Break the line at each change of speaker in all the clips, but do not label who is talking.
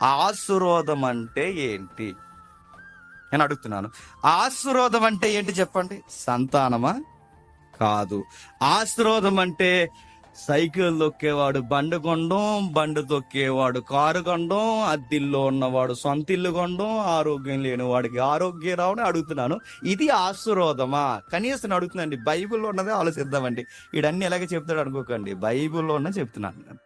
ఆశీర్వాదం అంటే ఏంటి నేను అడుగుతున్నాను. ఆశీర్వాదం అంటే ఏంటి చెప్పండి? సంతానమా? కాదు. ఆశీర్వాదం అంటే సైకిల్ తొక్కేవాడు బండి కొనడం, బండి తొక్కేవాడు కారు కొనడం, అద్దిల్లో ఉన్నవాడు సొంత ఇల్లు కొనడం, ఆరోగ్యం లేని వాడికి ఆరోగ్యం రావడం అడుగుతున్నాను. ఇది ఆశీర్వాదమా? కనీసం అడుగుతుందండి. బైబిల్లో ఉన్నదే ఆలోచిద్దామండి. వీడన్నీ ఎలాగే చెప్తాడు అనుకోకండి, బైబిల్లో ఉన్న చెప్తున్నాను నేను.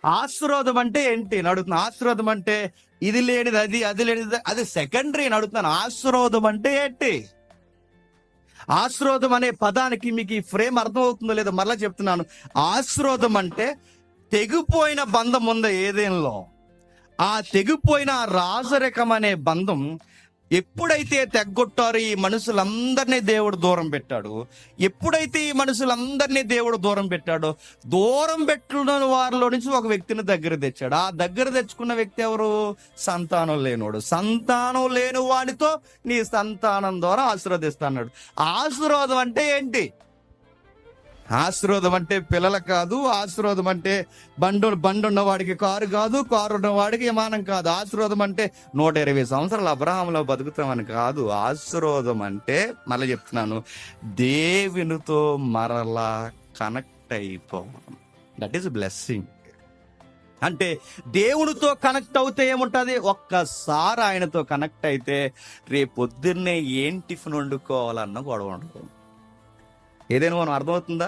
ఆశీర్వాదం అంటే ఏంటి అడుగుతున్నా. ఆశీర్వాదం అంటే ఇది లేనిది అది, అది లేనిది అది సెకండరీ అడుగుతున్నాను. ఆశీర్వాదం అంటే ఏంటి? ఆశీర్వాదం అనే పదానికి మీకు ఈ ఫ్రేమ్ అర్థమవుతుందో లేదో మరలా చెప్తున్నాను. ఆశీర్వాదం అంటే తెగిపోయిన బంధం ఉందో ఏదేంలో, ఆ తెగిపోయిన రాజరికం అనే బంధం ఎప్పుడైతే తెగ్గొట్టారో ఈ మనుషులందరినీ దేవుడు దూరం పెట్టాడు. ఎప్పుడైతే ఈ మనుషులందరినీ దేవుడు దూరం పెట్టాడో, దూరం పెట్టిన వారిలో నుంచి ఒక వ్యక్తిని దగ్గర తెచ్చాడు. ఆ దగ్గర తెచ్చుకున్న వ్యక్తి ఎవరు? సంతానం లేనివాడు. సంతానం లేని వాడితో నీ సంతానం ద్వారా ఆశీర్వదిస్తాడు. ఆశీర్వాదం అంటే ఏంటి? ఆశీర్వాదం అంటే పిల్లలు కాదు. ఆశీర్వాదం అంటే బండి ఉన్నవాడికి కారు కాదు, కారు ఉన్నవాడికి విమానం కాదు. ఆశీర్వాదం అంటే 120 సంవత్సరాలు అబ్రహాంలో బతుకుతామని కాదు. ఆశీర్వాదం అంటే మళ్ళీ చెప్తున్నాను, దేవునితో మరలా కనెక్ట్ అయిపోవడం. That is blessing. అంటే దేవునితో కనెక్ట్ అవుతే ఏముంటుంది? ఒక్కసారి ఆయనతో కనెక్ట్ అయితే రేపొద్దున్నే ఏం టిఫిన్ వండుకోవాలన్న గొడవ ఉండదు. ఏదైనా మనం అర్థమవుతుందా?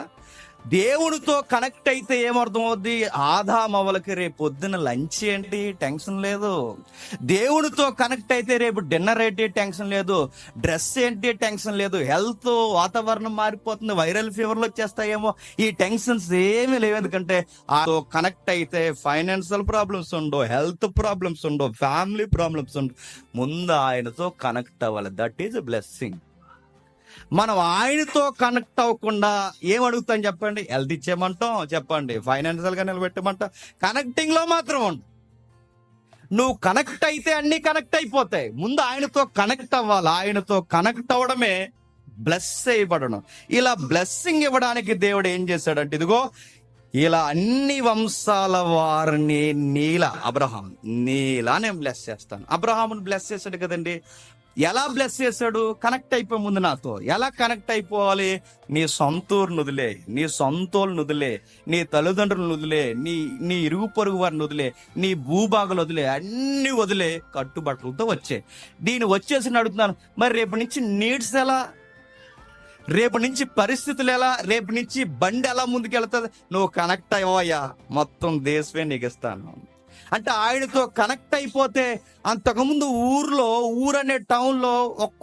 దేవునితో కనెక్ట్ అయితే ఏమర్థమవుద్ది? ఆదామవ్వలకి రేపు పొద్దున లంచ్ ఏంటి టెన్షన్ లేదు. దేవునితో కనెక్ట్ అయితే రేపు డిన్నర్ ఏంటి టెన్షన్ లేదు. డ్రెస్ ఏంటి టెన్షన్ లేదు. హెల్త్, వాతావరణం మారిపోతుంది, వైరల్ ఫీవర్లు వచ్చేస్తాయేమో, ఈ టెన్షన్స్ ఏమీ లేవు. ఎందుకంటే కనెక్ట్ అయితే ఫైనాన్షియల్ ప్రాబ్లమ్స్ ఉండవు, హెల్త్ ప్రాబ్లమ్స్ ఉండవు, ఫ్యామిలీ ప్రాబ్లమ్స్ ఉండవు. ముందు ఆయనతో కనెక్ట్ అవ్వాలి. That is blessing. మనం ఆయనతో కనెక్ట్ అవ్వకుండా ఏం అడుగుతాం చెప్పండి? హెల్త్ ఇచ్చేయమంటాం చెప్పండి, ఫైనాన్షియల్ గా నిలబెట్టమంటాం. కనెక్టింగ్ లో మాత్రం ఉండు. నువ్వు కనెక్ట్ అయితే అన్ని కనెక్ట్ అయిపోతాయి. ముందు ఆయనతో కనెక్ట్ అవ్వాలి. ఆయనతో కనెక్ట్ అవ్వడమే బ్లెస్ చేయబడడం. ఇలా బ్లెస్సింగ్ ఇవ్వడానికి దేవుడు ఏం చేశాడంటే, ఇదిగో ఇలా అన్ని వంశాల వారిని నీలా నేను బ్లెస్ చేస్తాను. అబ్రహామును బ్లెస్ చేశాడు కదండి. ఎలా బ్లెస్ చేశాడు? కనెక్ట్ అయిపోయి ముందు నాతో. ఎలా కనెక్ట్ అయిపోవాలి? నీ సొంతూరును వదిలే, నీ సొంతోళ్ళను వదిలే, నీ తల్లిదండ్రులను వదిలే, నీ ఇరుగు పొరుగు వారిని వదిలే, నీ భూభాగాలు వదిలే, అన్ని వదిలే, కట్టుబట్టలతో వచ్చే. దీన్ని వచ్చేసి అడుగుతున్నాను, మరి రేపు నుంచి నీడ్స్ ఎలా? రేపు నుంచి పరిస్థితులు ఎలా? రేపు నుంచి బండి ఎలా ముందుకెళ్తుంది? నువ్వు కనెక్ట్ అయ్యా, మొత్తం దేశమే నీకు ఇస్తాను. అంటే ఆయనతో కనెక్ట్ అయిపోతే, అంతకుముందు ఊరనే టౌన్లో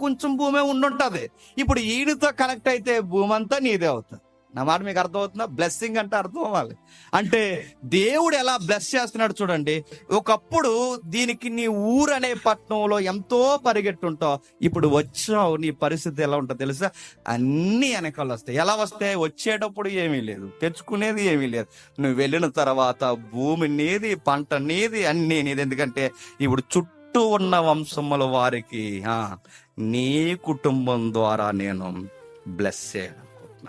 కొంచెం భూమే ఉండుంటది. ఇప్పుడు ఈయనతో కనెక్ట్ అయితే భూమి అంతా నీదే అవుతుంది. నా మాట మీకు అర్థమవుతుందా? బ్లెస్సింగ్ అంటే అర్థం అవ్వాలి. అంటే దేవుడు ఎలా బ్లెస్ చేస్తున్నాడు చూడండి. ఒకప్పుడు దీనికి నీ ఊరనే పట్టణంలో ఎంతో పరిగెట్టుంటావు, ఇప్పుడు వచ్చావు, నీ పరిస్థితి ఎలా ఉంటుందో తెలుసా? అన్ని వెనకాల వస్తాయి. ఎలా వస్తాయి? వచ్చేటప్పుడు ఏమీ లేదు, తెచ్చుకునేది ఏమీ లేదు. నువ్వు వెళ్ళిన తర్వాత భూమి నీది, పంట నీది, అన్నీ నీది. ఎందుకంటే ఇప్పుడు చుట్టూ ఉన్న వంశముల వారికి నీ కుటుంబం ద్వారా నేను బ్లెస్ చేయాలి.